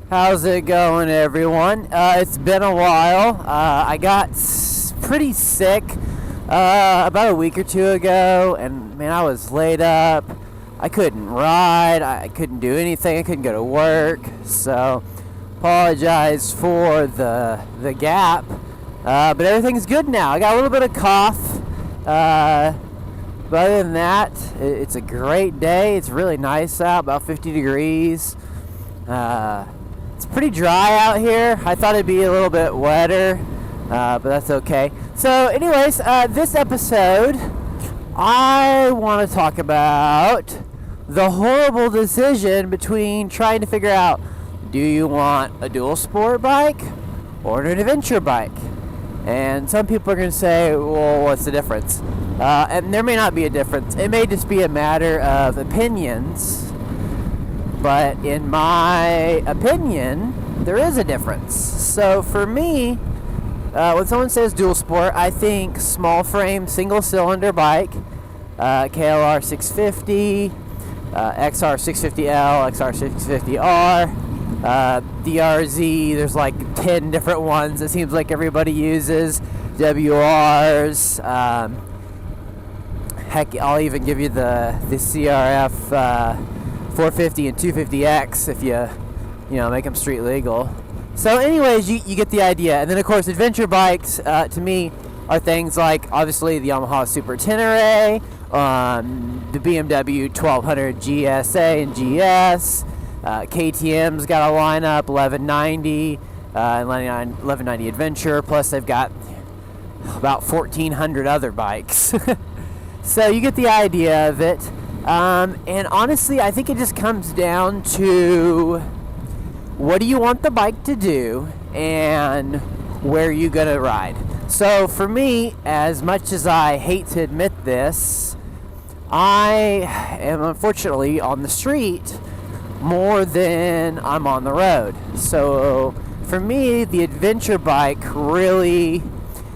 How's it going, everyone? It's been a while. I got pretty sick about a week or two ago, and man, I was laid up. I couldn't ride. I couldn't do anything. I couldn't go to work. So, apologize for the gap. But everything's good now. I got a little bit of cough. But other than that, it's a great day. It's really nice out, about 50 degrees. It's pretty dry out here. I thought it'd be a little bit wetter, but that's okay. So anyways, this episode, I want to talk about the horrible decision between trying to figure out, do you want a dual sport bike or an adventure bike? And some people are going to say, well, what's the difference? And there may not be a difference. It may just be a matter of opinions. But in my opinion, there is a difference. So for me, when someone says dual sport, I think small frame, single cylinder bike, KLR 650, XR 650L, XR 650R, DRZ, there's like 10 different ones it seems like everybody uses, WRs, heck, I'll even give you the CRF 450 and 250X if you make them street legal. So anyways, you get the idea. And then of course adventure bikes to me are things like obviously the Yamaha Super Tenere, the BMW 1200 GSA and GS, KTM's got a lineup, 1190 and 1190 Adventure, plus they've got about 1,400 other bikes. So you get the idea of it. And honestly, I think it just comes down to what do you want the bike to do and where are you going to ride. So for me, as much as I hate to admit this, I am unfortunately on the street more than I'm on the road. So for me, the adventure bike really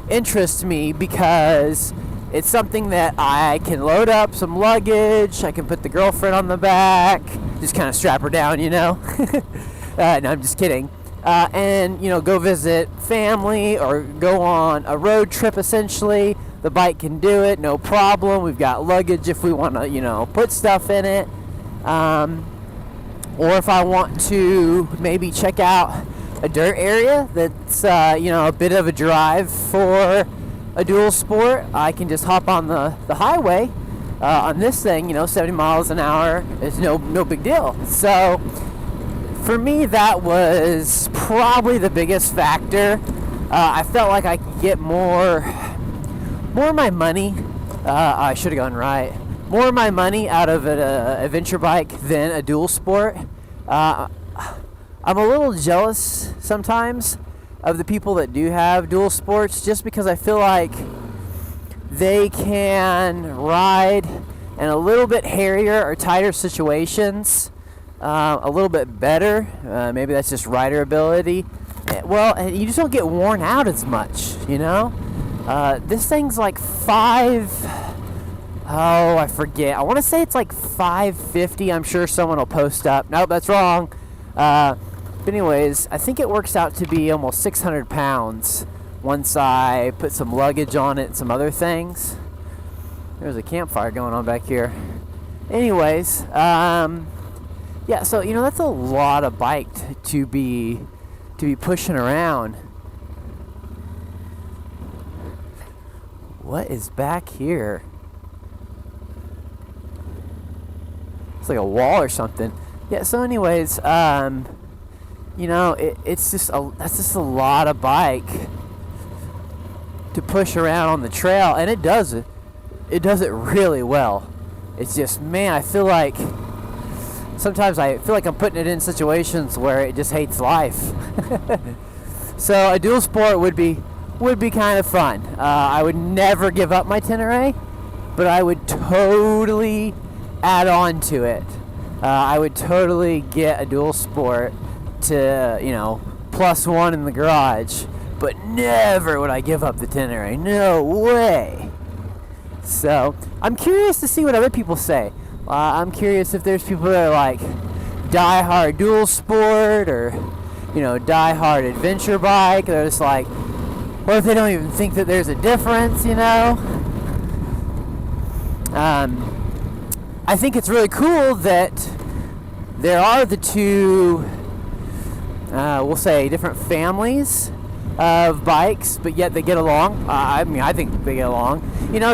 interests me because it's something that I can load up some luggage, I can put the girlfriend on the back, just kind of strap her down, No, I'm just kidding. And, go visit family or go on a road trip, essentially. The bike can do it, no problem. We've got luggage if we want to, put stuff in it. Or if I want to maybe check out a dirt area that's, a bit of a drive for a dual sport, I can just hop on the highway on this thing, 70 miles an hour. It's no big deal. So for me, that was probably the biggest factor. I felt like I could get more of my money. I should have gone right. More of my money out of an adventure bike than a dual sport. I'm a little jealous sometimes of the people that do have dual sports, just because I feel like they can ride in a little bit hairier or tighter situations a little bit better. Maybe that's just rider ability. Well, and you just don't get worn out as much, This thing's like I forget. I want to say it's like 550. I'm sure someone will post up. Nope, that's wrong. But anyways, I think it works out to be almost 600 pounds once I put some luggage on it and some other things. There's a campfire going on back here. Anyways, yeah, so, that's a lot of bike to be pushing around. What is back here? It's like a wall or something. Yeah, so anyways, that's just a lot of bike to push around on the trail, and it does it really well. It's just, man, I feel like sometimes I'm putting it in situations where it just hates life. So a dual sport would be kind of fun. I would never give up my Tenere, but I would totally add on to it. I would totally get a dual sport to, plus one in the garage, but never would I give up the Tenere. No way. So I'm curious to see what other people say. I'm curious if there's people that are like die-hard dual sport, or die-hard adventure bike. They're just like, what if they don't even think that there's a difference, I think it's really cool that there are the two, we'll say, different families of bikes, but yet they get along. I think they get along.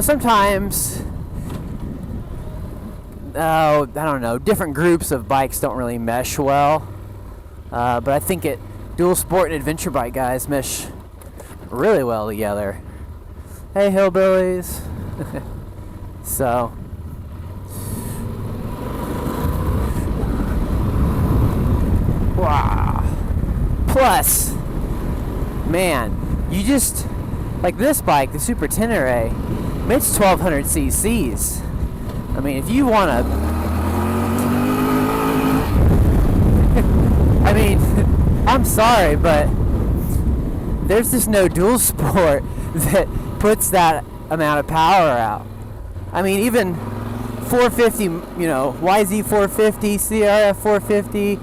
Sometimes, I don't know, different groups of bikes don't really mesh well. But I think Dualsport and adventure bike guys mesh really well together. Hey, hillbillies. So. Wow. Plus, man, you just, like this bike, the Super Tenere, it's 1200 cc's. I mean, if you want to, I mean, I'm sorry, but there's just no Dualsport that puts that amount of power out. I mean, even 450, YZ 450, CRF 450,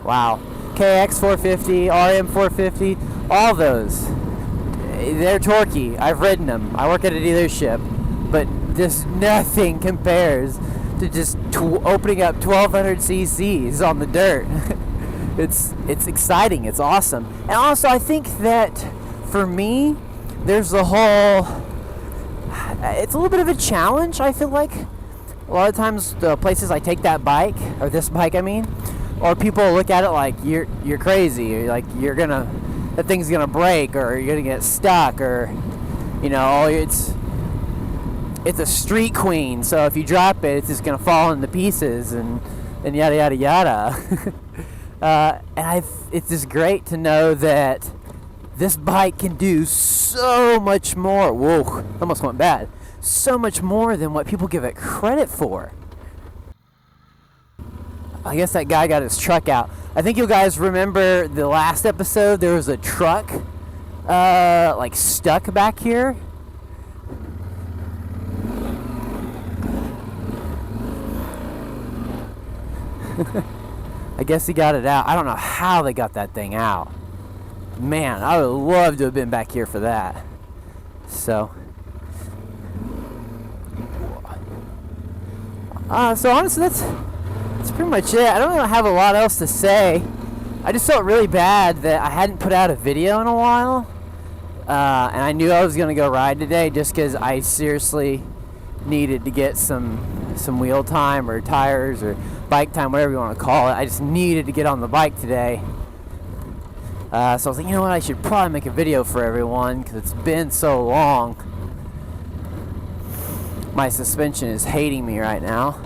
wow, KX 450, RM 450, all those, they're torquey. I've ridden them. I work at a dealership, but just nothing compares to just opening up 1200 cc's on the dirt. It's exciting. It's awesome. And also, I think that for me, there's the whole. It's a little bit of a challenge. I feel like a lot of times the places I take that bike, or this bike, or people look at it like you're crazy, or like that thing's gonna break, or you're gonna get stuck, or it's a street queen, so if you drop it, it's just gonna fall into pieces, and yada yada yada. It's just great to know that this bike can do so much more. Whoa, almost went bad. So much more than what people give it credit for. I guess that guy got his truck out. I think you guys remember the last episode, there was a truck stuck back here. I guess he got it out. I don't know how they got that thing out. Man, I would love to have been back here for that. So honestly, that's pretty much it. I don't really have a lot else to say. I just felt really bad that I hadn't put out a video in a while. And I knew I was going to go ride today just because I seriously needed to get some wheel time or tires or bike time, whatever you want to call it. I just needed to get on the bike today. So I was like, you know what, I should probably make a video for everyone because it's been so long. My suspension is hating me right now.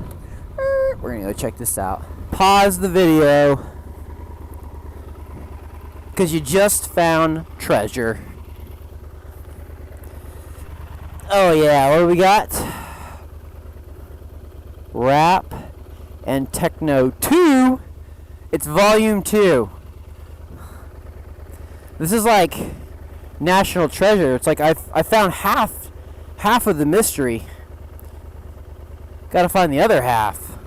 We're going to go check this out. Pause the video because you just found treasure. Oh yeah, what do we got? Rap and Techno 2. It's volume 2. This is like national treasure. It's like I found half of the mystery. Gotta find the other half.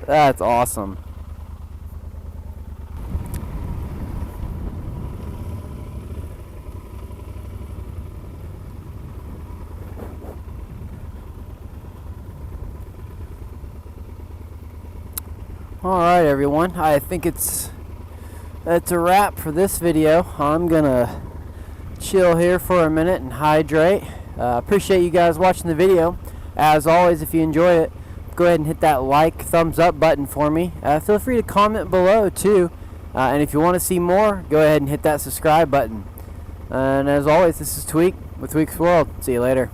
That's awesome. Alright everyone, I think that's a wrap for this video. I'm gonna chill here for a minute and hydrate. Appreciate you guys watching the video. As always, if you enjoy it, go ahead and hit that like, thumbs up button for me. Feel free to comment below too. And if you want to see more, go ahead and hit that subscribe button. And as always, this is Tweak with Tweak's World. See you later.